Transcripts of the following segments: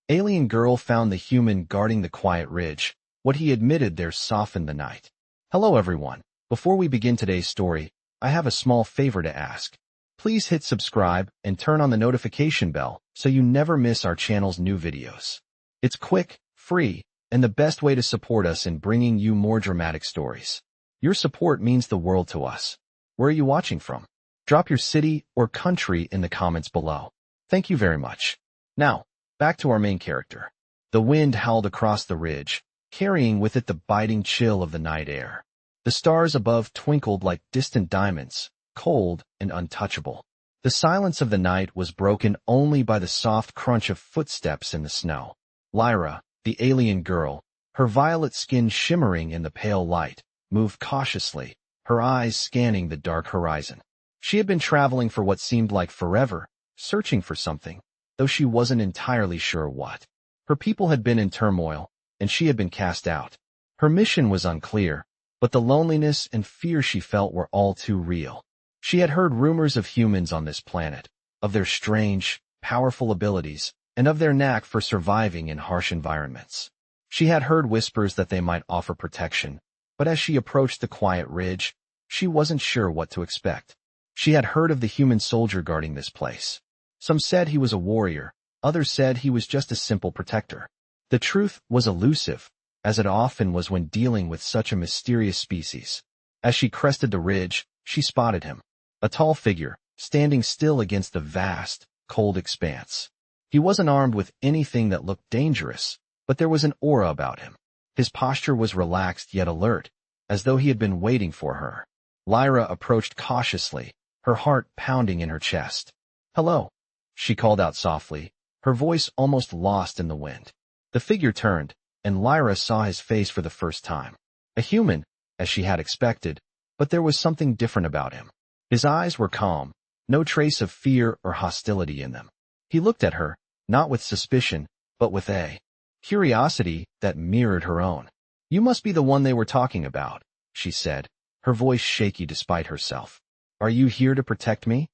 Alien girl found the human guarding the quiet ridge. What he admitted there softened the night. Hello everyone. Before we begin today's story, I have a small favor to ask. Please hit subscribe and turn on the notification bell so you never miss our channel's new videos. It's quick, free, and the best way to support us in bringing you more dramatic stories. Your support means the world to us. Where are you watching from? Drop your city or country in the comments below. Thank you very much. Now, back to our main character. The wind howled across the ridge, carrying with it the biting chill of the night air. The stars above twinkled like distant diamonds, cold and untouchable. The silence of the night was broken only by the soft crunch of footsteps in the snow. Lyra, the alien girl, her violet skin shimmering in the pale light, moved cautiously, her eyes scanning the dark horizon. She had been traveling for what seemed like forever, searching for something, though she wasn't entirely sure what. Her people had been in turmoil, and she had been cast out. Her mission was unclear, but the loneliness and fear she felt were all too real. She had heard rumors of humans on this planet, of their strange, powerful abilities, and of their knack for surviving in harsh environments. She had heard whispers that they might offer protection, but as she approached the quiet ridge, she wasn't sure what to expect. She had heard of the human soldier guarding this place. Some said he was a warrior, others said he was just a simple protector. The truth was elusive, as it often was when dealing with such a mysterious species. As she crested the ridge, she spotted him, a tall figure, standing still against the vast, cold expanse. He wasn't armed with anything that looked dangerous, but there was an aura about him. His posture was relaxed yet alert, as though he had been waiting for her. Lyra approached cautiously, her heart pounding in her chest. "Hello," she called out softly, her voice almost lost in the wind. The figure turned, and Lyra saw his face for the first time. A human, as she had expected, but there was something different about him. His eyes were calm, no trace of fear or hostility in them. He looked at her, not with suspicion, but with a curiosity that mirrored her own. "You must be the one they were talking about," she said, her voice shaky despite herself. "Are you here to protect me?"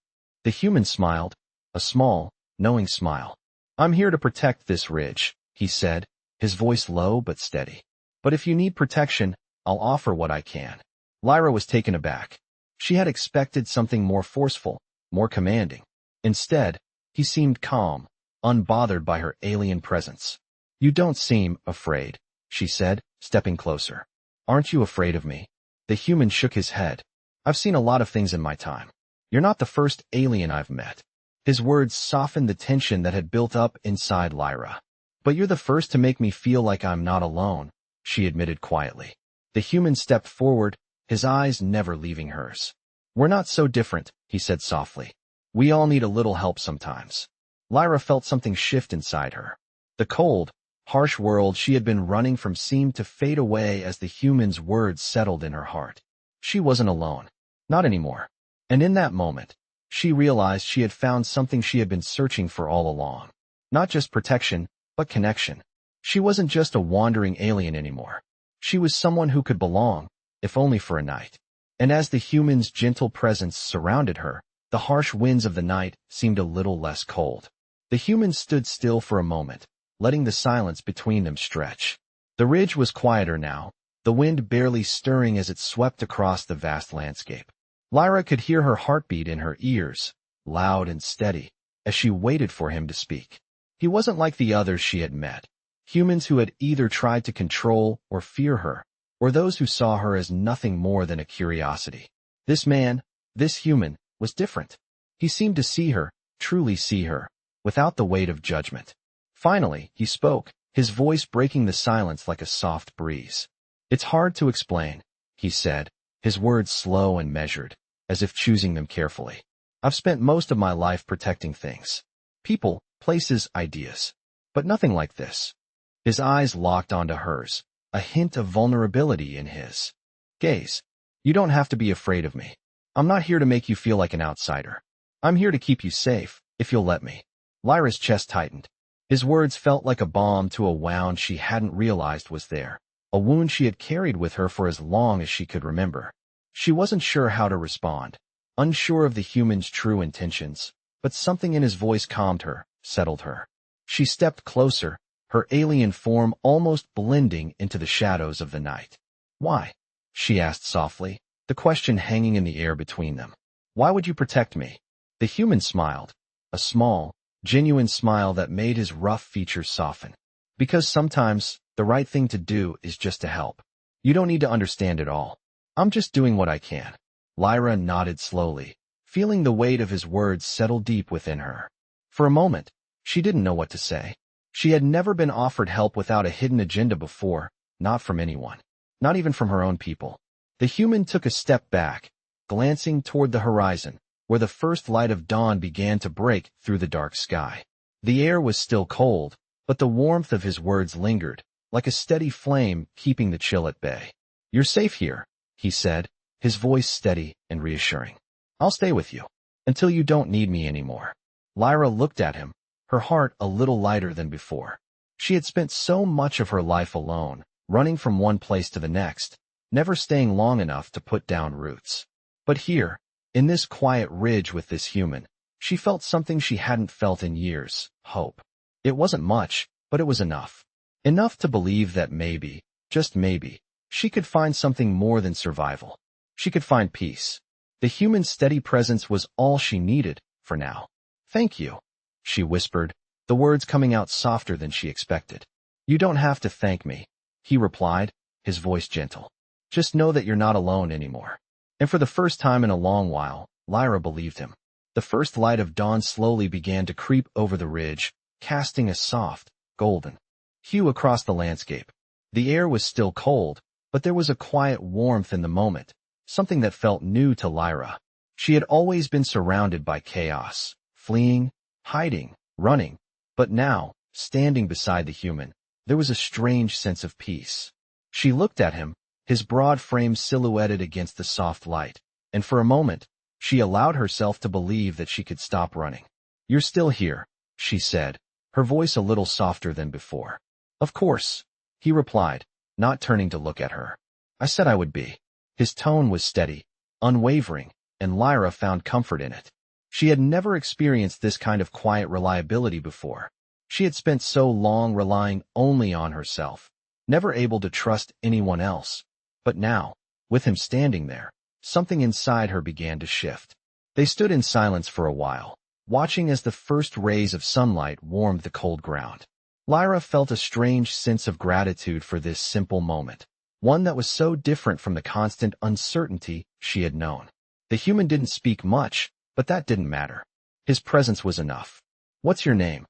The human smiled, a small, knowing smile. "I'm here to protect this ridge," he said, his voice low but steady. "But if you need protection, I'll offer what I can." Lyra was taken aback. She had expected something more forceful, more commanding. Instead, he seemed calm, unbothered by her alien presence. "You don't seem afraid," she said, stepping closer. "Aren't you afraid of me?" The human shook his head. "I've seen a lot of things in my time. You're not the first alien I've met." His words softened the tension that had built up inside Lyra. "But you're the first to make me feel like I'm not alone," she admitted quietly. The human stepped forward, his eyes never leaving hers. "We're not so different," he said softly. "We all need a little help sometimes." Lyra felt something shift inside her. The cold, harsh world she had been running from seemed to fade away as the human's words settled in her heart. She wasn't alone. Not anymore. And in that moment, she realized she had found something she had been searching for all along. Not just protection, but connection. She wasn't just a wandering alien anymore. She was someone who could belong, if only for a night. And as the human's gentle presence surrounded her, the harsh winds of the night seemed a little less cold. The human stood still for a moment, letting the silence between them stretch. The ridge was quieter now, the wind barely stirring as it swept across the vast landscape. Lyra could hear her heartbeat in her ears, loud and steady, as she waited for him to speak. He wasn't like the others she had met, humans who had either tried to control or fear her, or those who saw her as nothing more than a curiosity. This man, this human, was different. He seemed to see her, truly see her, without the weight of judgment. Finally, he spoke, his voice breaking the silence like a soft breeze. "It's hard to explain," he said, his words slow and measured, as if choosing them carefully. "I've spent most of my life protecting things. People, places, ideas. But nothing like this." His eyes locked onto hers, a hint of vulnerability in his gaze. "You don't have to be afraid of me. I'm not here to make you feel like an outsider. I'm here to keep you safe, if you'll let me." Lyra's chest tightened. His words felt like a balm to a wound she hadn't realized was there, a wound she had carried with her for as long as she could remember. She wasn't sure how to respond, unsure of the human's true intentions, but something in his voice calmed her, settled her. She stepped closer, her alien form almost blending into the shadows of the night. "Why?" she asked softly, the question hanging in the air between them. "Why would you protect me?" The human smiled, a small, genuine smile that made his rough features soften. "Because sometimes the right thing to do is just to help. You don't need to understand it all. I'm just doing what I can." Lyra nodded slowly, feeling the weight of his words settle deep within her. For a moment, she didn't know what to say. She had never been offered help without a hidden agenda before, not from anyone, not even from her own people. The human took a step back, glancing toward the horizon, where the first light of dawn began to break through the dark sky. The air was still cold, but the warmth of his words lingered, like a steady flame keeping the chill at bay. "You're safe here," he said, his voice steady and reassuring. "I'll stay with you until you don't need me anymore." Lyra looked at him, her heart a little lighter than before. She had spent so much of her life alone, running from one place to the next, never staying long enough to put down roots. But here, in this quiet ridge with this human, she felt something she hadn't felt in years: hope. It wasn't much, but it was enough. Enough to believe that maybe, just maybe, she could find something more than survival. She could find peace. The human's steady presence was all she needed, for now. "Thank you," she whispered, the words coming out softer than she expected. "You don't have to thank me," he replied, his voice gentle. "Just know that you're not alone anymore." And for the first time in a long while, Lyra believed him. The first light of dawn slowly began to creep over the ridge, casting a soft, golden hue across the landscape. The air was still cold, but there was a quiet warmth in the moment, something that felt new to Lyra. She had always been surrounded by chaos, fleeing, hiding, running, but now, standing beside the human, there was a strange sense of peace. She looked at him, his broad frame silhouetted against the soft light, and for a moment, she allowed herself to believe that she could stop running. "You're still here," she said, her voice a little softer than before. "Of course," he replied, not turning to look at her. "I said I would be." His tone was steady, unwavering, and Lyra found comfort in it. She had never experienced this kind of quiet reliability before. She had spent so long relying only on herself, never able to trust anyone else. But now, with him standing there, something inside her began to shift. They stood in silence for a while, watching as the first rays of sunlight warmed the cold ground. Lyra felt a strange sense of gratitude for this simple moment, one that was so different from the constant uncertainty she had known. The human didn't speak much, but that didn't matter. His presence was enough. "What's your name?"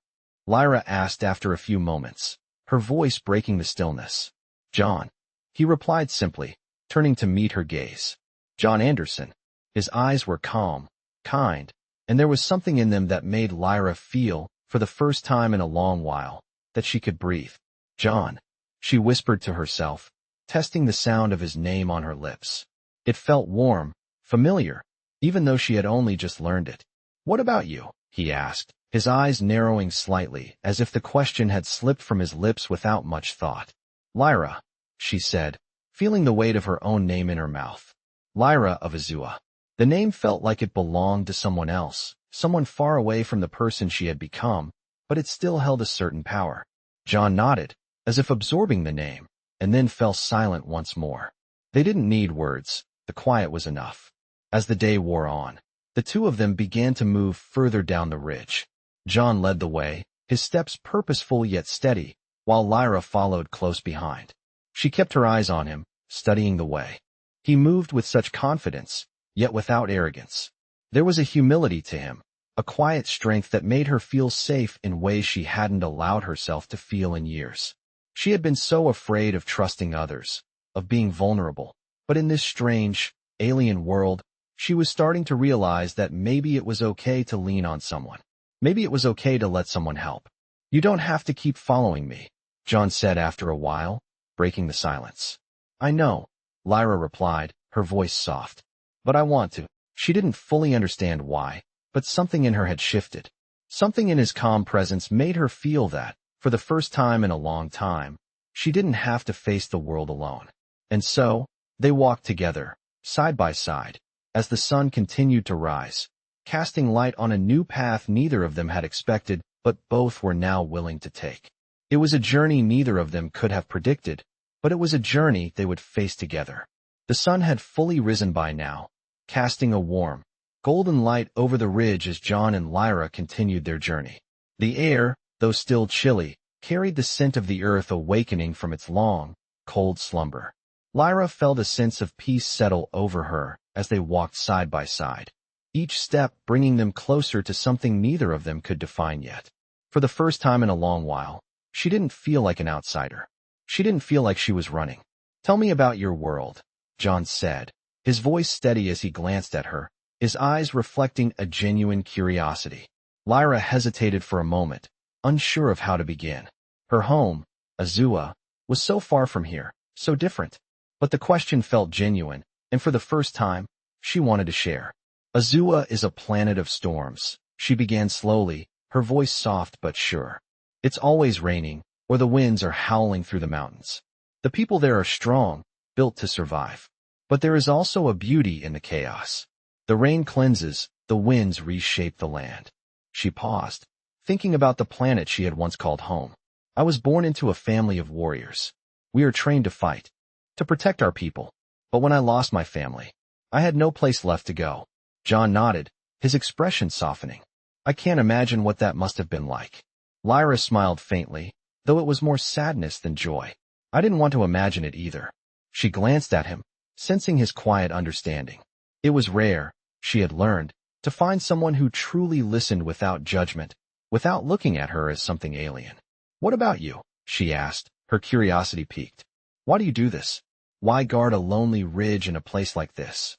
Lyra asked after a few moments, her voice breaking the stillness. "John," he replied simply, turning to meet her gaze. "John Anderson." His eyes were calm, kind, and there was something in them that made Lyra feel, for the first time in a long while, that she could breathe. "John," she whispered to herself, testing the sound of his name on her lips. It felt warm, familiar, even though she had only just learned it. "What about you?" he asked, his eyes narrowing slightly, as if the question had slipped from his lips without much thought. "Lyra," she said, feeling the weight of her own name in her mouth. Lyra of Azua. The name felt like it belonged to someone else, someone far away from the person she had become, but it still held a certain power. John nodded, as if absorbing the name, and then fell silent once more. They didn't need words, the quiet was enough. As the day wore on, the two of them began to move further down the ridge. John led the way, his steps purposeful yet steady, while Lyra followed close behind. She kept her eyes on him, studying the way. He moved with such confidence, yet without arrogance. There was a humility to him, a quiet strength that made her feel safe in ways she hadn't allowed herself to feel in years. She had been so afraid of trusting others, of being vulnerable, but in this strange, alien world, she was starting to realize that maybe it was okay to lean on someone. Maybe it was okay to let someone help. "You don't have to keep following me," John said after a while, breaking the silence. "I know," Lyra replied, her voice soft. "But I want to." She didn't fully understand why, but something in her had shifted. Something in his calm presence made her feel that, for the first time in a long time, she didn't have to face the world alone. And so, they walked together, side by side, as the sun continued to rise, casting light on a new path neither of them had expected, but both were now willing to take. It was a journey neither of them could have predicted, but it was a journey they would face together. The sun had fully risen by now, casting a warm, golden light over the ridge as John and Lyra continued their journey. The air, though still chilly, carried the scent of the earth awakening from its long, cold slumber. Lyra felt a sense of peace settle over her as they walked side by side, each step bringing them closer to something neither of them could define yet. For the first time in a long while, she didn't feel like an outsider. She didn't feel like she was running. "Tell me about your world," John said, his voice steady as he glanced at her, his eyes reflecting a genuine curiosity. Lyra hesitated for a moment, unsure of how to begin. Her home, Azua, was so far from here, so different. But the question felt genuine, and for the first time, she wanted to share. "Azua is a planet of storms," she began slowly, her voice soft but sure. "It's always raining, or the winds are howling through the mountains. The people there are strong, built to survive. But there is also a beauty in the chaos. The rain cleanses, the winds reshape the land." She paused, thinking about the planet she had once called home. "I was born into a family of warriors. We are trained to fight, to protect our people. But when I lost my family, I had no place left to go." John nodded, his expression softening. "I can't imagine what that must have been like." Lyra smiled faintly, though it was more sadness than joy. "I didn't want to imagine it either." She glanced at him, sensing his quiet understanding. It was rare, she had learned, to find someone who truly listened without judgment, without looking at her as something alien. "What about you?" she asked, her curiosity piqued. "Why do you do this? Why guard a lonely ridge in a place like this?"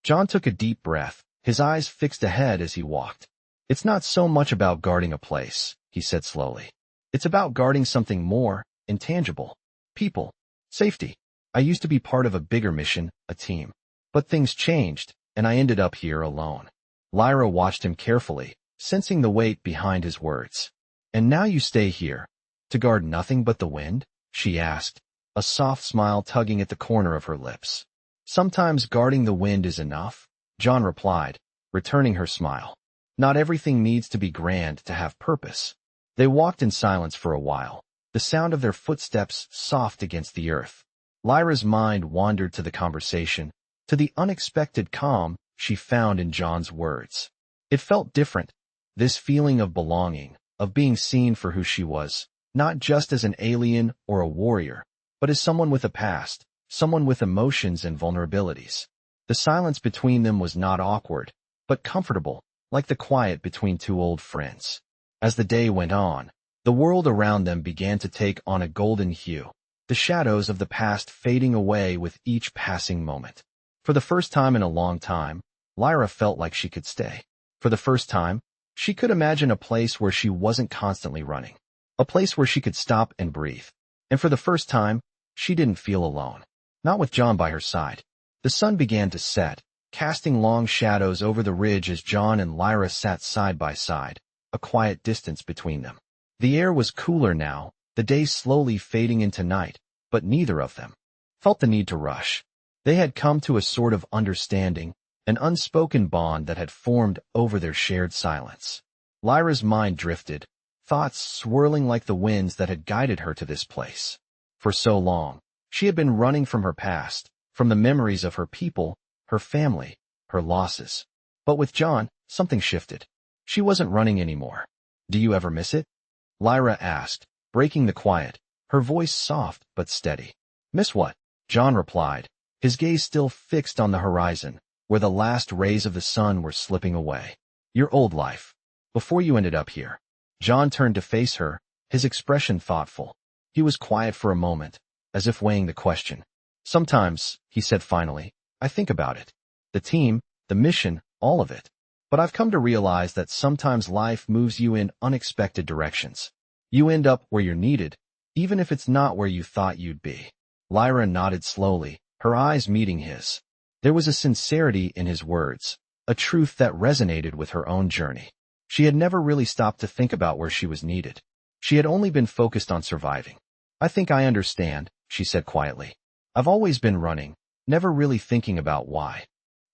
John took a deep breath, his eyes fixed ahead as he walked. "It's not so much about guarding a place," he said slowly. "It's about guarding something more, intangible. People. Safety. I used to be part of a bigger mission, a team. But things changed, and I ended up here alone." Lyra watched him carefully, sensing the weight behind his words. "And now you stay here, to guard nothing but the wind?" she asked, a soft smile tugging at the corner of her lips. "Sometimes guarding the wind is enough," John replied, returning her smile. "Not everything needs to be grand to have purpose." They walked in silence for a while, the sound of their footsteps soft against the earth. Lyra's mind wandered to the conversation, to the unexpected calm she found in John's words. It felt different, this feeling of belonging, of being seen for who she was, not just as an alien or a warrior, but as someone with a past, someone with emotions and vulnerabilities. The silence between them was not awkward, but comfortable, like the quiet between two old friends. As the day went on, the world around them began to take on a golden hue, the shadows of the past fading away with each passing moment. For the first time in a long time, Lyra felt like she could stay. For the first time, she could imagine a place where she wasn't constantly running, a place where she could stop and breathe. And for the first time, she didn't feel alone. Not with John by her side. The sun began to set, casting long shadows over the ridge as John and Lyra sat side by side, a quiet distance between them. The air was cooler now, the day slowly fading into night, but neither of them felt the need to rush. They had come to a sort of understanding, an unspoken bond that had formed over their shared silence. Lyra's mind drifted, thoughts swirling like the winds that had guided her to this place. For so long, she had been running from her past, from the memories of her people, her family, her losses. But with John, something shifted. She wasn't running anymore. "Do you ever miss it?" Lyra asked, breaking the quiet, her voice soft but steady. "Miss what?" John replied, his gaze still fixed on the horizon, where the last rays of the sun were slipping away. "Your old life. Before you ended up here." John turned to face her, his expression thoughtful. He was quiet for a moment, as if weighing the question. "Sometimes," he said finally, "I think about it. The team, the mission, all of it. But I've come to realize that sometimes life moves you in unexpected directions. You end up where you're needed, even if it's not where you thought you'd be." Lyra nodded slowly, her eyes meeting his. There was a sincerity in his words, a truth that resonated with her own journey. She had never really stopped to think about where she was needed. She had only been focused on surviving. "I think I understand," she said quietly. "I've always been running, never really thinking about why."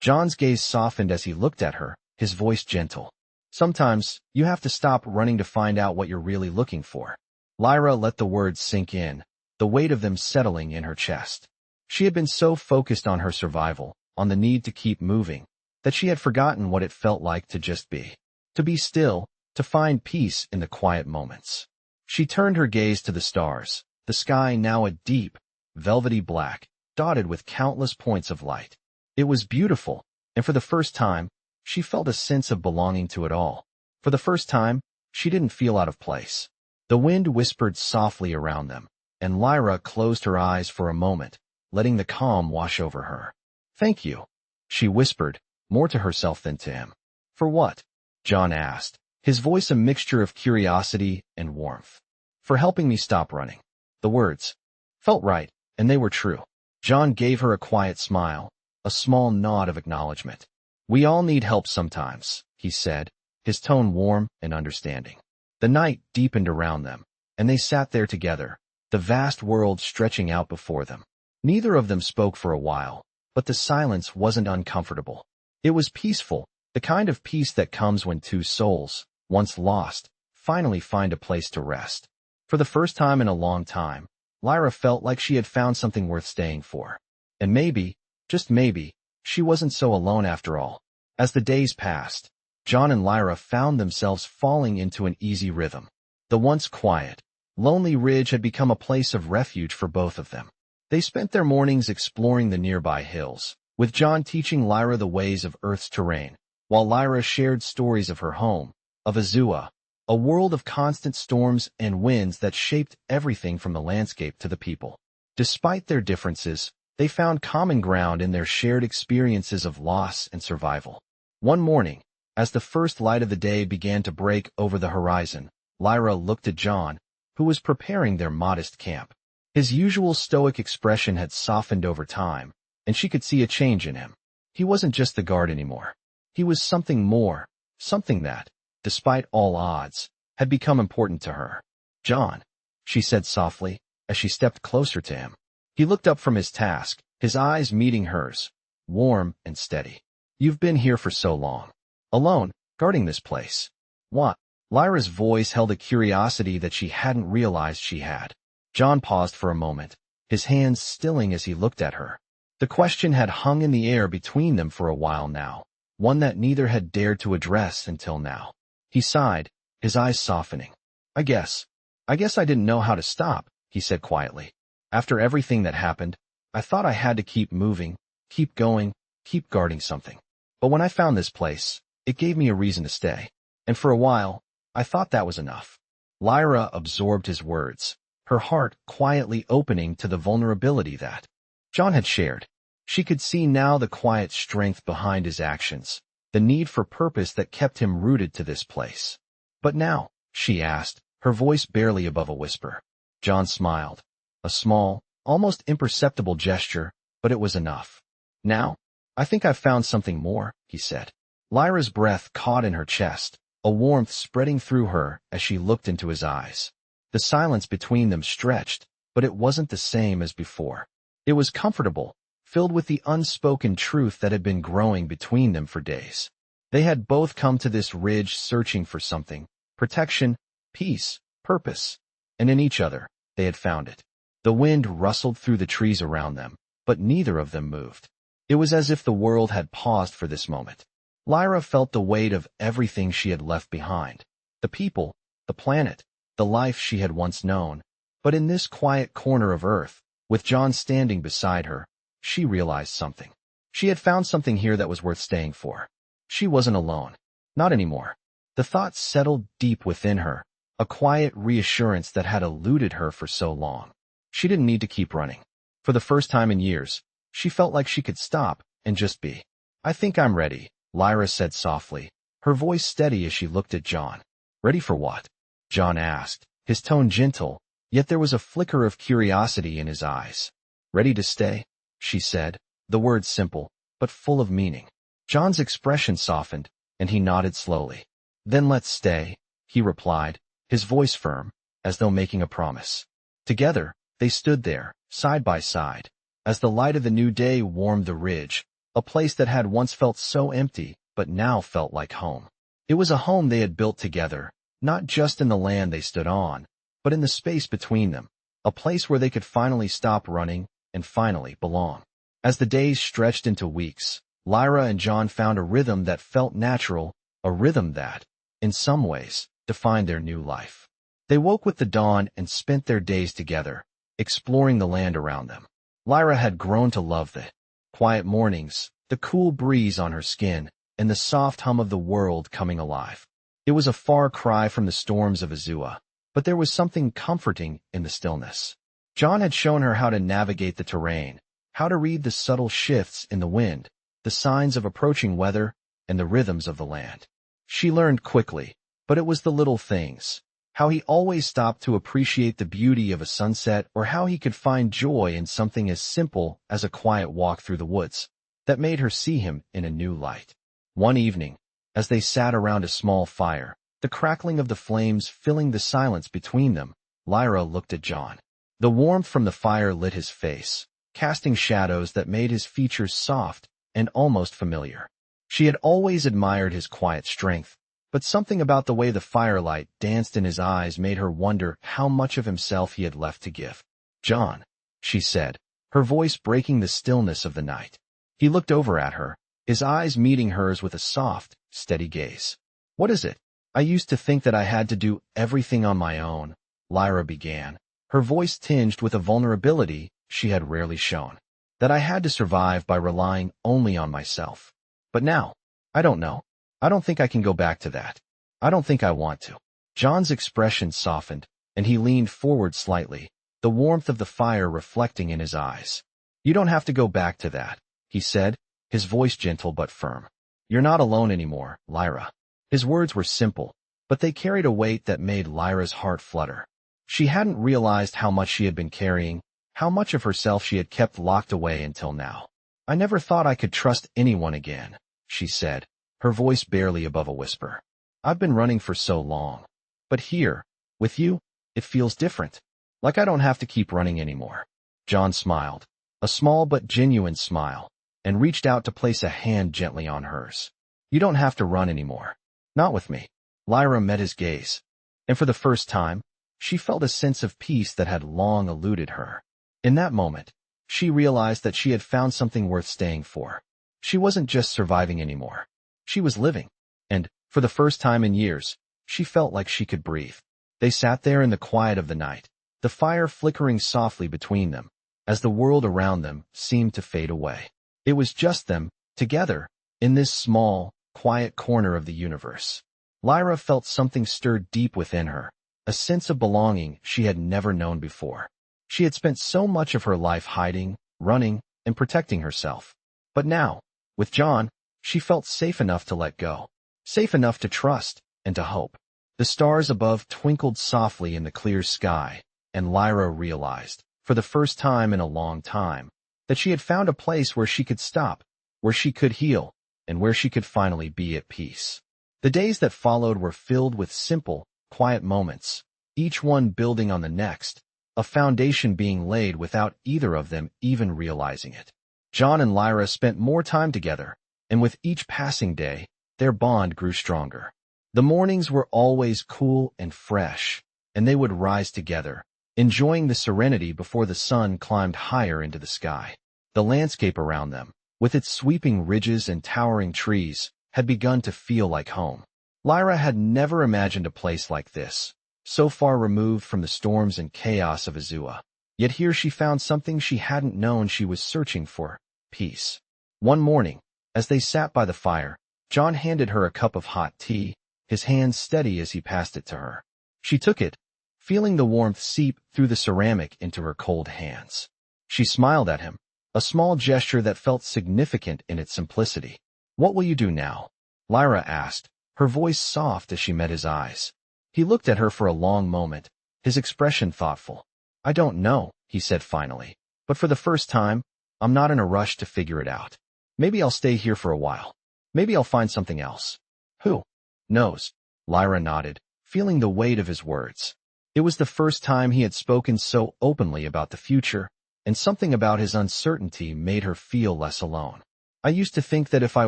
John's gaze softened as he looked at her, his voice gentle. "Sometimes, you have to stop running to find out what you're really looking for." Lyra let the words sink in, the weight of them settling in her chest. She had been so focused on her survival, on the need to keep moving, that she had forgotten what it felt like to just be. To be still, to find peace in the quiet moments. She turned her gaze to the stars, the sky now a deep, velvety black, dotted with countless points of light. It was beautiful, and for the first time, she felt a sense of belonging to it all. For the first time, she didn't feel out of place. The wind whispered softly around them, and Lyra closed her eyes for a moment, letting the calm wash over her. "Thank you," she whispered, more to herself than to him. "For what?" John asked, his voice a mixture of curiosity and warmth. "For helping me stop running." The words felt right, and they were true. John gave her a quiet smile, a small nod of acknowledgement. "We all need help sometimes," he said, his tone warm and understanding. The night deepened around them, and they sat there together, the vast world stretching out before them. Neither of them spoke for a while, but the silence wasn't uncomfortable. It was peaceful, the kind of peace that comes when two souls, once lost, finally find a place to rest. For the first time in a long time, Lyra felt like she had found something worth staying for. And maybe, just maybe, she wasn't so alone after all. As the days passed, John and Lyra found themselves falling into an easy rhythm. The once quiet, lonely ridge had become a place of refuge for both of them. They spent their mornings exploring the nearby hills, with John teaching Lyra the ways of Earth's terrain, while Lyra shared stories of her home, of Azua, a world of constant storms and winds that shaped everything from the landscape to the people. Despite their differences, they found common ground in their shared experiences of loss and survival. One morning, as the first light of the day began to break over the horizon, Lyra looked at John, who was preparing their modest camp. His usual stoic expression had softened over time, and she could see a change in him. He wasn't just the guard anymore. He was something more, something that, despite all odds, had become important to her. "John," she said softly, as she stepped closer to him. He looked up from his task, his eyes meeting hers, warm and steady. "You've been here for so long. Alone, guarding this place. What?" Lyra's voice held a curiosity that she hadn't realized she had. John paused for a moment, his hands stilling as he looked at her. The question had hung in the air between them for a while now, one that neither had dared to address until now. He sighed, his eyes softening. I guess I didn't know how to stop," he said quietly. "After everything that happened, I thought I had to keep moving, keep going, keep guarding something. But when I found this place, it gave me a reason to stay. And for a while, I thought that was enough." Lyra absorbed his words, her heart quietly opening to the vulnerability that John had shared. She could see now the quiet strength behind his actions, the need for purpose that kept him rooted to this place. "But now?" she asked, her voice barely above a whisper. John smiled. A small, almost imperceptible gesture, but it was enough. "Now? I think I've found something more," he said. Lyra's breath caught in her chest, a warmth spreading through her as she looked into his eyes. The silence between them stretched, but it wasn't the same as before. It was comfortable, filled with the unspoken truth that had been growing between them for days. They had both come to this ridge searching for something: protection, peace, purpose. And in each other, they had found it. The wind rustled through the trees around them, but neither of them moved. It was as if the world had paused for this moment. Lyra felt the weight of everything she had left behind. The people, the planet, the life she had once known. But in this quiet corner of Earth, with John standing beside her, she realized something. She had found something here that was worth staying for. She wasn't alone. Not anymore. The thought settled deep within her, a quiet reassurance that had eluded her for so long. She didn't need to keep running. For the first time in years, she felt like she could stop and just be. "I think I'm ready," Lyra said softly, her voice steady as she looked at John. "Ready for what?" John asked, his tone gentle, yet there was a flicker of curiosity in his eyes. "Ready to stay?" she said, the words simple, but full of meaning. John's expression softened, and he nodded slowly. "Then let's stay," he replied, his voice firm, as though making a promise. Together, they stood there, side by side, as the light of the new day warmed the ridge, a place that had once felt so empty, but now felt like home. It was a home they had built together, not just in the land they stood on, but in the space between them, a place where they could finally stop running and finally belong. As the days stretched into weeks, Lyra and John found a rhythm that felt natural, a rhythm that, in some ways, defined their new life. They woke with the dawn and spent their days together, exploring the land around them. Lyra had grown to love the quiet mornings, the cool breeze on her skin, and the soft hum of the world coming alive. It was a far cry from the storms of Azua, but there was something comforting in the stillness. John had shown her how to navigate the terrain, how to read the subtle shifts in the wind, the signs of approaching weather, and the rhythms of the land. She learned quickly, but it was the little things, how he always stopped to appreciate the beauty of a sunset or how he could find joy in something as simple as a quiet walk through the woods, that made her see him in a new light. One evening, as they sat around a small fire, the crackling of the flames filling the silence between them, Lyra looked at John. The warmth from the fire lit his face, casting shadows that made his features soft and almost familiar. She had always admired his quiet strength, but something about the way the firelight danced in his eyes made her wonder how much of himself he had left to give. "John," she said, her voice breaking the stillness of the night. He looked over at her, his eyes meeting hers with a soft, steady gaze. "What is it? I used to think that I had to do everything on my own," Lyra began, her voice tinged with a vulnerability she had rarely shown. "That I had to survive by relying only on myself. But now, I don't know. I don't think I can go back to that. I don't think I want to." John's expression softened, and he leaned forward slightly, the warmth of the fire reflecting in his eyes. "You don't have to go back to that," he said, his voice gentle but firm. "You're not alone anymore, Lyra." His words were simple, but they carried a weight that made Lyra's heart flutter. She hadn't realized how much she had been carrying, how much of herself she had kept locked away until now. "I never thought I could trust anyone again," she said, her voice barely above a whisper. "I've been running for so long. But here, with you, it feels different. Like I don't have to keep running anymore." John smiled, a small but genuine smile, and reached out to place a hand gently on hers. "You don't have to run anymore. Not with me." Lyra met his gaze, and for the first time, she felt a sense of peace that had long eluded her. In that moment, she realized that she had found something worth staying for. She wasn't just surviving anymore. She was living, and, for the first time in years, she felt like she could breathe. They sat there in the quiet of the night, the fire flickering softly between them, as the world around them seemed to fade away. It was just them, together, in this small, quiet corner of the universe. Lyra felt something stir deep within her, a sense of belonging she had never known before. She had spent so much of her life hiding, running, and protecting herself. But now, with John, she felt safe enough to let go, safe enough to trust and to hope. The stars above twinkled softly in the clear sky, and Lyra realized, for the first time in a long time, that she had found a place where she could stop, where she could heal, and where she could finally be at peace. The days that followed were filled with simple, quiet moments, each one building on the next, a foundation being laid without either of them even realizing it. John and Lyra spent more time together, and with each passing day, their bond grew stronger. The mornings were always cool and fresh, and they would rise together, enjoying the serenity before the sun climbed higher into the sky. The landscape around them, with its sweeping ridges and towering trees, had begun to feel like home. Lyra had never imagined a place like this, so far removed from the storms and chaos of Azua. Yet here she found something she hadn't known she was searching for: peace. One morning, as they sat by the fire, John handed her a cup of hot tea, his hand steady as he passed it to her. She took it, feeling the warmth seep through the ceramic into her cold hands. She smiled at him, a small gesture that felt significant in its simplicity. "What will you do now?" Lyra asked, her voice soft as she met his eyes. He looked at her for a long moment, his expression thoughtful. "I don't know," he said finally, "but for the first time, I'm not in a rush to figure it out. Maybe I'll stay here for a while. Maybe I'll find something else. Who knows?" Lyra nodded, feeling the weight of his words. It was the first time he had spoken so openly about the future, and something about his uncertainty made her feel less alone. "I used to think that if I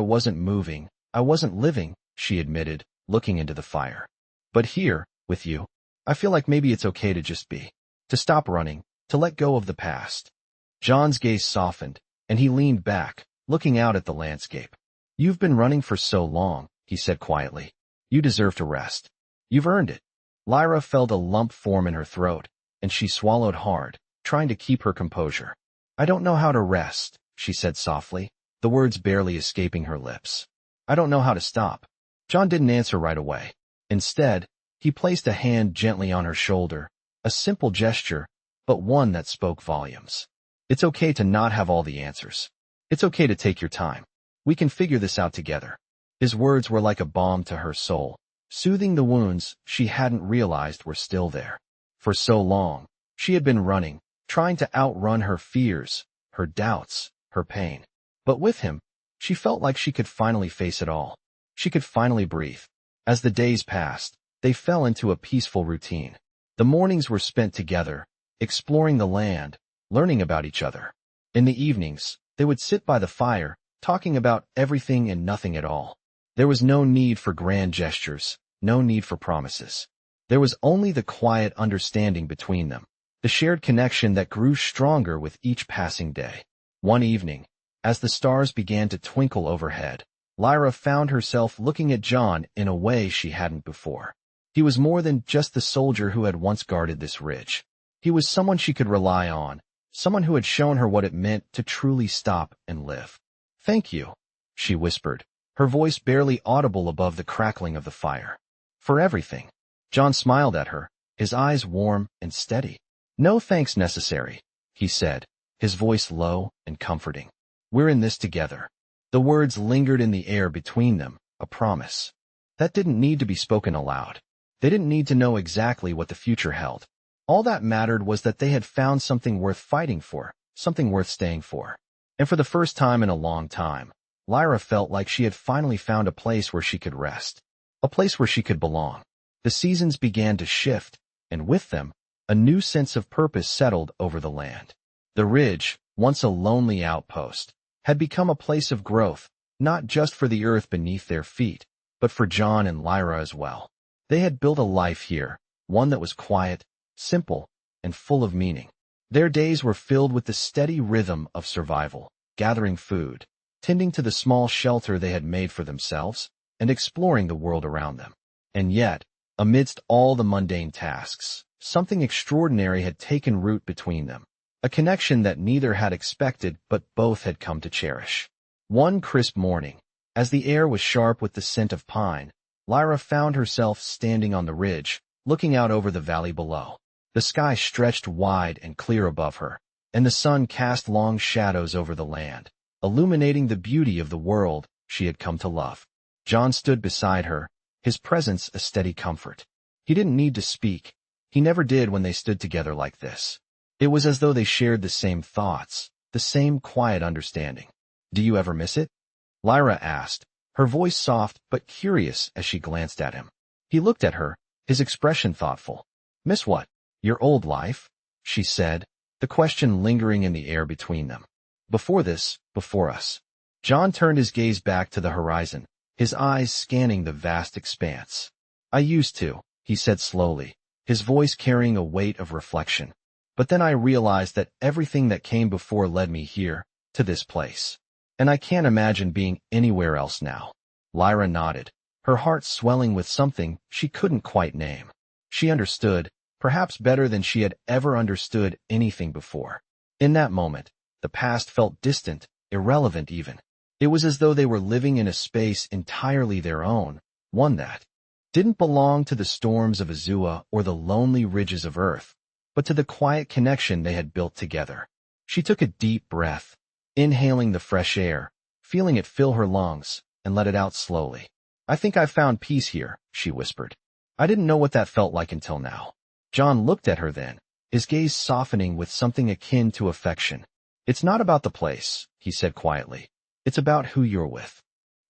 wasn't moving, I wasn't living," she admitted, looking into the fire. "But here, with you, I feel like maybe it's okay to just be. To stop running, to let go of the past. John's gaze softened, and he leaned back, looking out at the landscape. You've been running for so long, he said quietly. You deserve to rest. You've earned it. Lyra felt a lump form in her throat, and she swallowed hard, trying to keep her composure. I don't know how to rest, she said softly, the words barely escaping her lips. I don't know how to stop. John didn't answer right away. Instead, he placed a hand gently on her shoulder, a simple gesture, but one that spoke volumes. It's okay to not have all the answers. It's okay to take your time. We can figure this out together. His words were like a balm to her soul, soothing the wounds she hadn't realized were still there. For so long, she had been running, trying to outrun her fears, her doubts, her pain. But with him, she felt like she could finally face it all. She could finally breathe. As the days passed, they fell into a peaceful routine. The mornings were spent together, exploring the land, learning about each other. In the evenings, they would sit by the fire, talking about everything and nothing at all. There was no need for grand gestures, no need for promises. There was only the quiet understanding between them, the shared connection that grew stronger with each passing day. One evening, as the stars began to twinkle overhead, Lyra found herself looking at John in a way she hadn't before. He was more than just the soldier who had once guarded this ridge. He was someone she could rely on, someone who had shown her what it meant to truly stop and live. Thank you, she whispered, her voice barely audible above the crackling of the fire. For everything. John smiled at her, his eyes warm and steady. No thanks necessary, he said, his voice low and comforting. We're in this together. The words lingered in the air between them, a promise. That didn't need to be spoken aloud. They didn't need to know exactly what the future held. All that mattered was that they had found something worth fighting for, something worth staying for. And for the first time in a long time, Lyra felt like she had finally found a place where she could rest, a place where she could belong. The seasons began to shift, and with them, a new sense of purpose settled over the land. The ridge, once a lonely outpost, had become a place of growth, not just for the earth beneath their feet, but for John and Lyra as well. They had built a life here, one that was quiet, simple, and full of meaning. Their days were filled with the steady rhythm of survival, gathering food, tending to the small shelter they had made for themselves, and exploring the world around them. And yet, amidst all the mundane tasks, something extraordinary had taken root between them, a connection that neither had expected but both had come to cherish. One crisp morning, as the air was sharp with the scent of pine, Lyra found herself standing on the ridge, looking out over the valley below. The sky stretched wide and clear above her, and the sun cast long shadows over the land, illuminating the beauty of the world she had come to love. John stood beside her, his presence a steady comfort. He didn't need to speak. He never did when they stood together like this. It was as though they shared the same thoughts, the same quiet understanding. Do you ever miss it? Lyra asked, her voice soft but curious as she glanced at him. He looked at her, his expression thoughtful. Miss what? Your old life? She said, the question lingering in the air between them. Before this, before us. John turned his gaze back to the horizon, his eyes scanning the vast expanse. I used to, he said slowly, his voice carrying a weight of reflection. But then I realized that everything that came before led me here, to this place. And I can't imagine being anywhere else now. Lyra nodded, her heart swelling with something she couldn't quite name. She understood, perhaps better than she had ever understood anything before. In that moment, the past felt distant, irrelevant even. It was as though they were living in a space entirely their own, one that didn't belong to the storms of Azua or the lonely ridges of Earth, but to the quiet connection they had built together. She took a deep breath, inhaling the fresh air, feeling it fill her lungs, and let it out slowly. I think I've found peace here, she whispered. I didn't know what that felt like until now. John looked at her then, his gaze softening with something akin to affection. It's not about the place, he said quietly. It's about who you're with.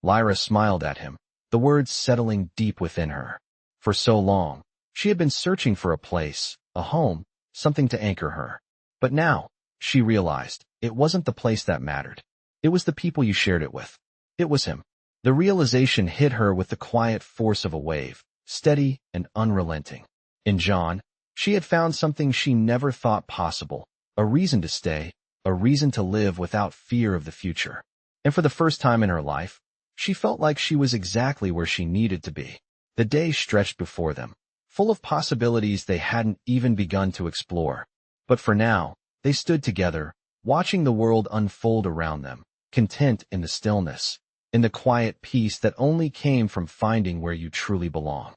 Lyra smiled at him, the words settling deep within her. For so long, she had been searching for a place, a home, something to anchor her. But now, she realized, it wasn't the place that mattered. It was the people you shared it with. It was him. The realization hit her with the quiet force of a wave, steady and unrelenting. In John, she had found something she never thought possible, a reason to stay, a reason to live without fear of the future. And for the first time in her life, she felt like she was exactly where she needed to be. The day stretched before them, full of possibilities they hadn't even begun to explore. But for now, they stood together, watching the world unfold around them, content in the stillness, in the quiet peace that only came from finding where you truly belong.